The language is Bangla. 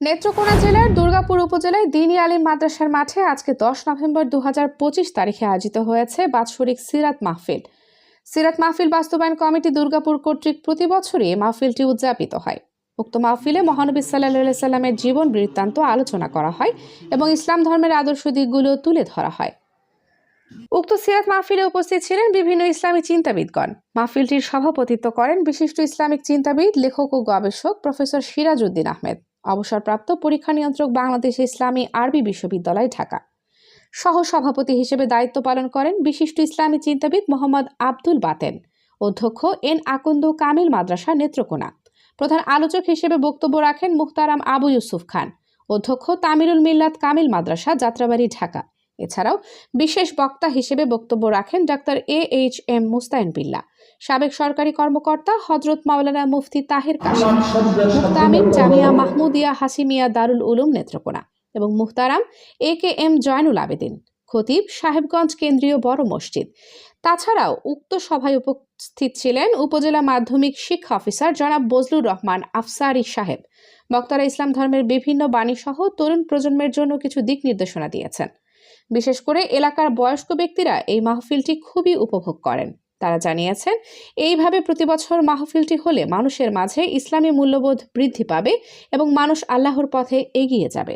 নেত্রকোনা জেলার দুর্গাপুর উপজেলায় দ্বীনি আলিম মাদ্রাসার মাঠে আজকে 10 নভেম্বর 2025 তারিখে আয়োজিত হয়েছে বাৎসরিক সিরাত মাহফিল। সিরাত মাহফিল বাস্তবায়ন কমিটি দুর্গাপুর কর্তৃক প্রতি বছরই এই মাহফিলটি উদযাপিত হয়। উক্ত মাহফিলে মহানবী সাল্লাল্লাহু সাল্লামের জীবন বৃত্তান্ত আলোচনা করা হয় এবং ইসলাম ধর্মের আদর্শ দিকগুলো তুলে ধরা হয়। উক্ত সিরাত মাহফিলে উপস্থিত ছিলেন বিভিন্ন ইসলামী চিন্তাবিদগণ। মাহফিলটির সভাপতিত্ব করেন বিশিষ্ট ইসলামিক চিন্তাবিদ, লেখক ও গবেষক প্রফেসর সিরাজ উদ্দিন আহমেদ, অবসরপ্রাপ্ত পরীক্ষা নিয়ন্ত্রক, বাংলাদেশ ইসলামী আরবি বিশ্ববিদ্যালয়, ঢাকা। সহ সভাপতি হিসেবে দায়িত্ব পালন করেন বিশিষ্ট ইসলামী চিন্তাবিদ মোহাম্মদ আব্দুল বাতেন, অধ্যক্ষ এন আকন্দ কামিল মাদ্রাসা, নেত্রকোনা। প্রধান আলোচক হিসেবে বক্তব্য রাখেন মুহতারাম আবু ইউসুফ খান, অধ্যক্ষ তামিরুল মিল্লাত কামিল মাদ্রাসা, যাত্রাবাড়ি, ঢাকা। এছাড়াও বিশেষ বক্তা হিসেবে বক্তব্য রাখেন ডাক্তার AHM মুস্তাইন বিল্লাহ, সাবেক সরকারি কর্মকর্তা হযরত মাওলানা মুফতি তাহের কাশিম, মুহতামিম জামিয়া মাহমুদিয়া হাসিমিয়া দারুল উলুম, নেত্রকোনা এবং মুহতারাম AKM জয়নুল আবেদিন, খতিব, সাহেবগঞ্জ কেন্দ্রীয় বড় মসজিদ। তাছাড়াও উক্ত সভায় উপস্থিত ছিলেন উপজেলা মাধ্যমিক শিক্ষা অফিসার জনাব বজলুর রহমান আফসারি সাহেব। বক্তারা ইসলাম ধর্মের বিভিন্ন বাণী সহ তরুণ প্রজন্মের জন্য কিছু দিক নির্দেশনা দিয়েছেন। বিশেষ করে এলাকার বয়স্ক ব্যক্তিরা এই মাহফিলটি খুবই উপভোগ করেন। তারা জানিয়েছেন, এইভাবে প্রতি বছর মাহফিলটি হলে মানুষের মাঝে ইসলামী মূল্যবোধ বৃদ্ধি পাবে এবং মানুষ আল্লাহর পথে এগিয়ে যাবে।